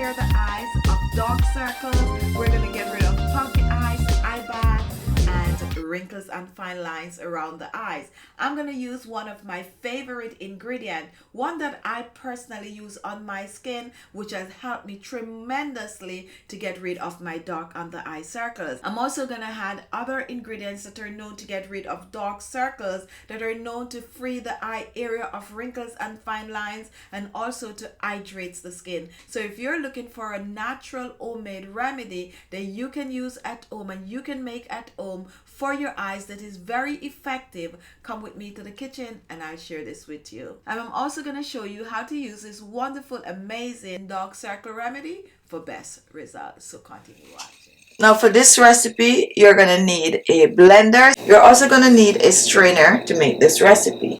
clear the eyes of dark circles. We're going to get rid of puffy eyes, eye bags, and wrinkles and fine lines around the eyes. I'm going to use one of my favorite ingredient, one that I personally use on my skin, which has helped me tremendously to get rid of my dark under eye circles. I'm also going to add other ingredients that are known to get rid of dark circles, that are known to free the eye area of wrinkles and fine lines, and also to hydrate the skin. So if you're looking for a natural homemade remedy that you can use at home and you can make at home for your eyes that is very effective, come with me to the kitchen and I'll share this with you. And I'm also going to show you how to use this wonderful, amazing dark circle remedy for best results. So continue watching. Now for this recipe, you're going to need a blender. You're also going to need a strainer to make this recipe.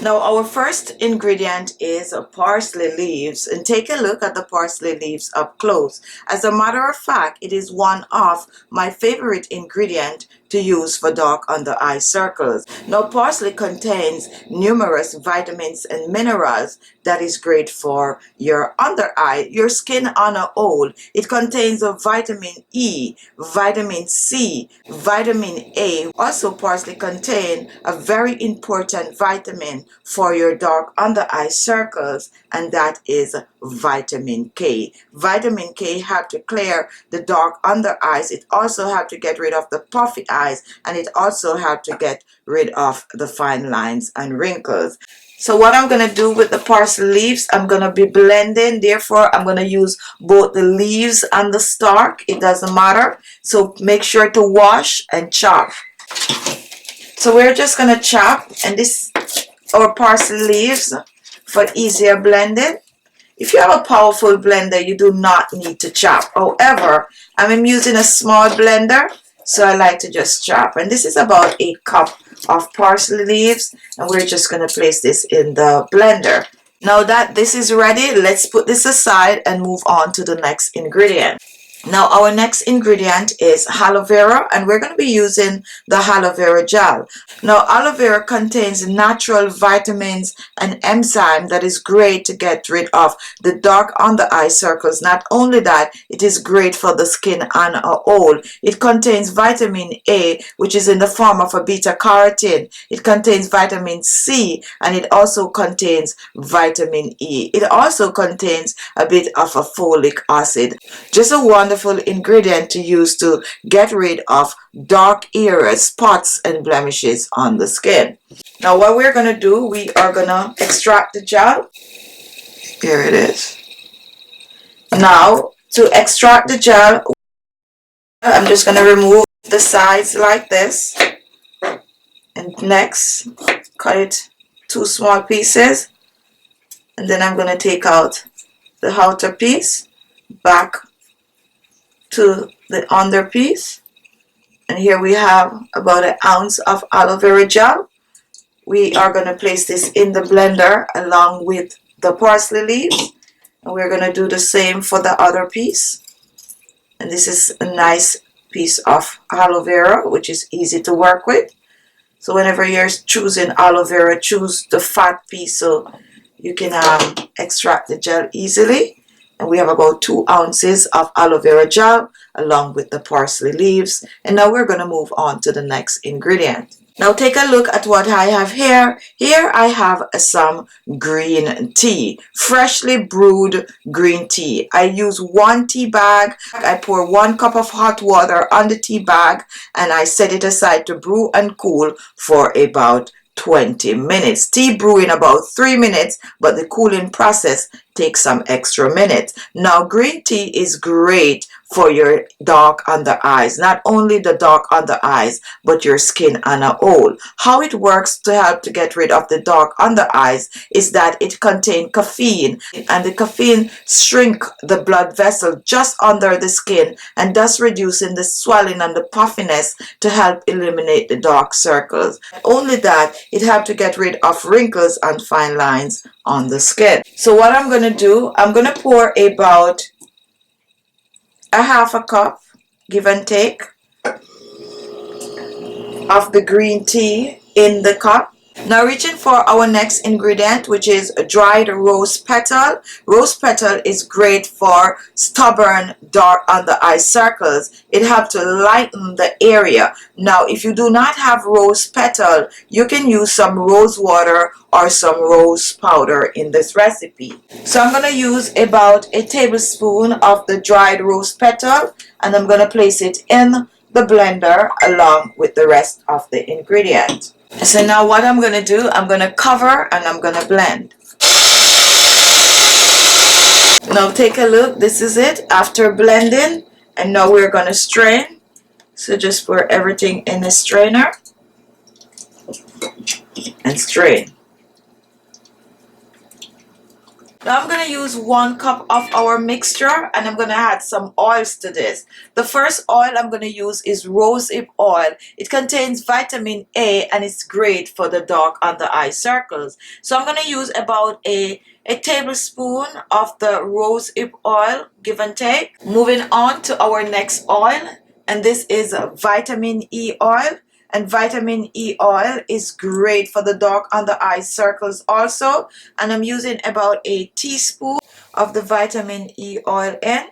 Now our first ingredient is parsley leaves, and take a look at the parsley leaves up close. As a matter of fact, it is one of my favorite ingredient to use for dark under eye circles. Now parsley contains numerous vitamins and minerals that is great for your under eye, your skin on a whole. It contains a vitamin E, vitamin C, vitamin A. Also parsley contains a very important vitamin for your dark under eye circles, and that is vitamin K. Vitamin K help to clear the dark under eyes. It also help to get rid of the puffy eyes, and it also help to get rid of the fine lines and wrinkles. So what I'm going to do with the parsley leaves, I'm going to be blending. Therefore, I'm going to use both the leaves and the stalk. It doesn't matter. So make sure to wash and chop. So we're just going to chop, and this our parsley leaves for easier blending. If you have a powerful blender, you do not need to chop. However, I'm using a small blender, so I like to just chop. And this is about 8 cups of parsley leaves, and we're just going to place this in the blender. Now that this is ready, let's put this aside and move on to the next ingredient. Now our next ingredient is aloe vera, and we're going to be using the aloe vera gel. Now aloe vera contains natural vitamins and enzyme that is great to get rid of the dark under eye circles. Not only that, it is great for the skin on a whole. It contains vitamin A, which is in the form of a beta carotene. It contains vitamin C, and it also contains vitamin E. It also contains a bit of a folic acid. Just a wonderful ingredient to use to get rid of dark areas, spots and blemishes on the skin. Now what we're going to do, we are going to extract the gel. Here it is. Now to extract the gel, I'm just going to remove the sides like this, and next cut it 2 small pieces, and then I'm going to take out the outer piece back to the under piece. And here we have about 1 ounce of aloe vera gel. We are going to place this in the blender along with the parsley leaves, and we're going to do the same for the other piece. And this is a nice piece of aloe vera, which is easy to work with. So whenever you're choosing aloe vera, choose the fat piece so you can extract the gel easily. And we have about 2 ounces of aloe vera gel along with the parsley leaves. And now we're going to move on to the next ingredient. Now take a look at what I have here. Here I have some green tea, freshly brewed green tea. I use 1 tea bag. I pour 1 cup of hot water on the tea bag, and I set it aside to brew and cool for about 20 minutes. Tea brew in about 3 minutes, but the cooling process takes some extra minutes. Now green tea is great for your dark under eyes, not only the dark under eyes but your skin on a whole. How it works to help to get rid of the dark under eyes is that it contains caffeine, and the caffeine shrink the blood vessel just under the skin, and thus reducing the swelling and the puffiness to help eliminate the dark circles. Not only that, it helps to get rid of wrinkles and fine lines on the skin. So what I'm going to do, I'm going to pour about 1/2 cup, give and take, of the green tea in the cup. Now reaching for our next ingredient, which is dried rose petal. Rose petal is great for stubborn dark under eye circles. It helps to lighten the area. Now if you do not have rose petal, you can use some rose water or some rose powder in this recipe. So I'm going to use about a tablespoon of the dried rose petal, and I'm going to place it in the blender along with the rest of the ingredient. So now what I'm going to do, I'm going to cover and I'm going to blend. Now take a look, this is it after blending, and now we're going to strain. So just pour everything in the strainer and strain. Now I'm going to use 1 cup of our mixture, and I'm going to add some oils to this. The first oil I'm going to use is rosehip oil. It contains vitamin A and it's great for the dark under eye circles. So I'm going to use about a tablespoon of the rosehip oil, give and take. Moving on to our next oil, and this is vitamin E oil. And vitamin E oil is great for the dark under eye circles also. And I'm using about a teaspoon of the vitamin E oil in.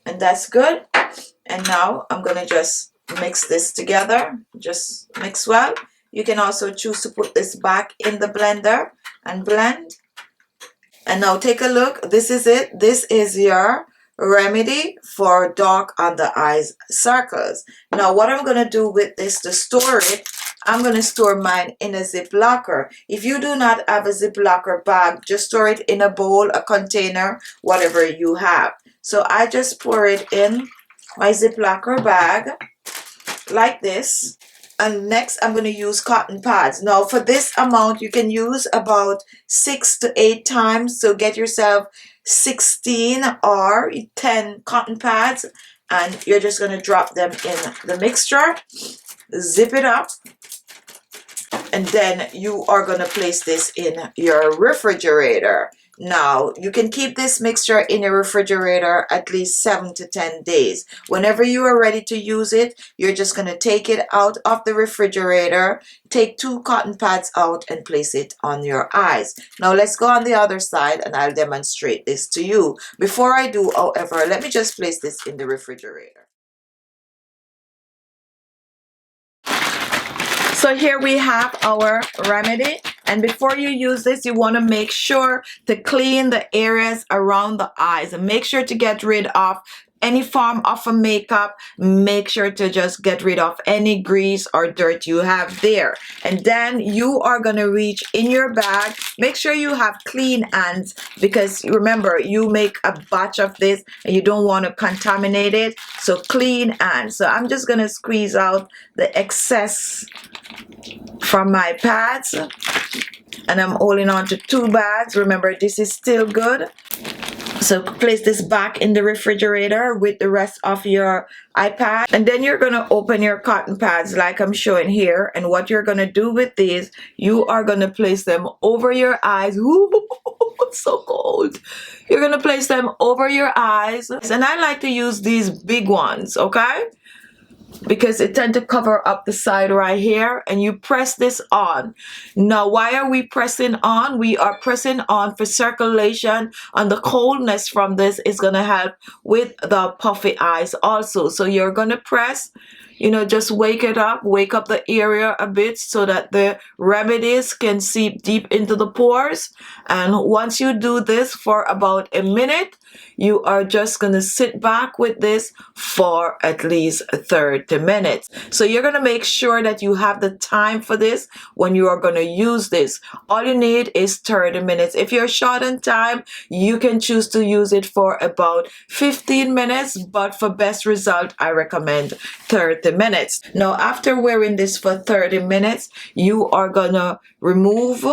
And that's good. And now I'm going to just mix this together. Just mix well. You can also choose to put this back in the blender and blend. And now take a look. This is it. This is your remedy for dark under eyes circles. Now what I'm going to do with this to store it, I'm going to store mine in a zip locker. If you do not have a zip locker bag, just store it in a bowl, a container, whatever you have. So I just pour it in my zip locker bag like this. And next I'm going to use cotton pads. Now for this amount you can use about 6 to 8 times. So get yourself 16 or 10 cotton pads, and you're just going to drop them in the mixture, zip it up, and then you are going to place this in your refrigerator. Now you can keep this mixture in your refrigerator at least 7 to 10 days. Whenever you are ready to use it, you're just going to take it out of the refrigerator, take 2 cotton pads out and place it on your eyes. Now let's go on the other side and I'll demonstrate this to you. Before I do, however, let me just place this in the refrigerator. So here we have our remedy, and before you use this you want to make sure to clean the areas around the eyes and make sure to get rid of any form of a makeup. Make sure to just get rid of any grease or dirt you have there, and then you are going to reach in your bag. Make sure you have clean hands, because remember you make a batch of this and you don't want to contaminate it. So clean hands. So I'm just going to squeeze out the excess from my pads, and I'm holding on to 2 bags. Remember, this is still good. So place this back in the refrigerator with the rest of your iPad, and then you're going to open your cotton pads like I'm showing here. And what you're going to do with these, you are going to place them over your eyes. Ooh, it's so cold. You're going to place them over your eyes, and I like to use these big ones, okay? Because it tends to cover up the side right here, and you press this on. Now why are we pressing on? We are pressing on for circulation, and the coldness from this is going to help with the puffy eyes also. So you're going to press, you know, just wake up the area a bit so that the remedies can seep deep into the pores. And once you do this for about a minute, you are just going to sit back with this for at least 30 minutes. So you're going to make sure that you have the time for this when you are going to use this. All you need is 30 minutes. If you're short on time, you can choose to use it for about 15 minutes, but for best result, I recommend 30 minutes. Now, after wearing this for 30 minutes, you are going to remove,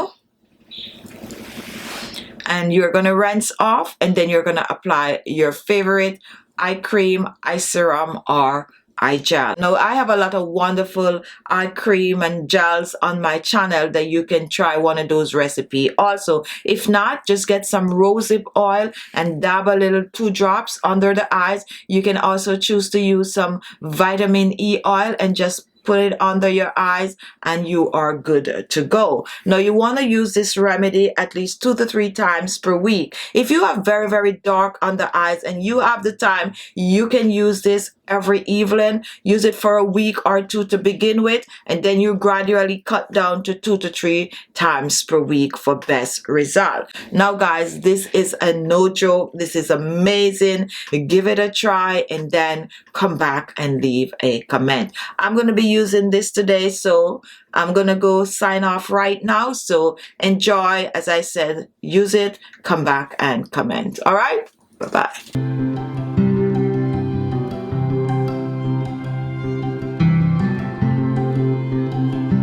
and you're going to rinse off, and then you're going to apply your favorite eye cream, eye serum, or eye gel. Now I have a lot of wonderful eye cream and gels on my channel that you can try one of those recipes also. If not, just get some rosehip oil and dab a little 2 drops under the eyes. You can also choose to use some vitamin E oil and just put it under your eyes, and you are good to go. Now you want to use this remedy at least 2 to 3 times per week. If you have very, very dark under eyes and you have the time, you can use this every evening. Use it for a week or 2 to begin with, and then you gradually cut down to 2 to 3 times per week for best result. Now guys, this is a no joke. This is amazing. Give it a try and then come back and leave a comment. I'm going to be using this today, so I'm going to go sign off right now. So enjoy. As I said, use it, come back and comment. All right, bye-bye.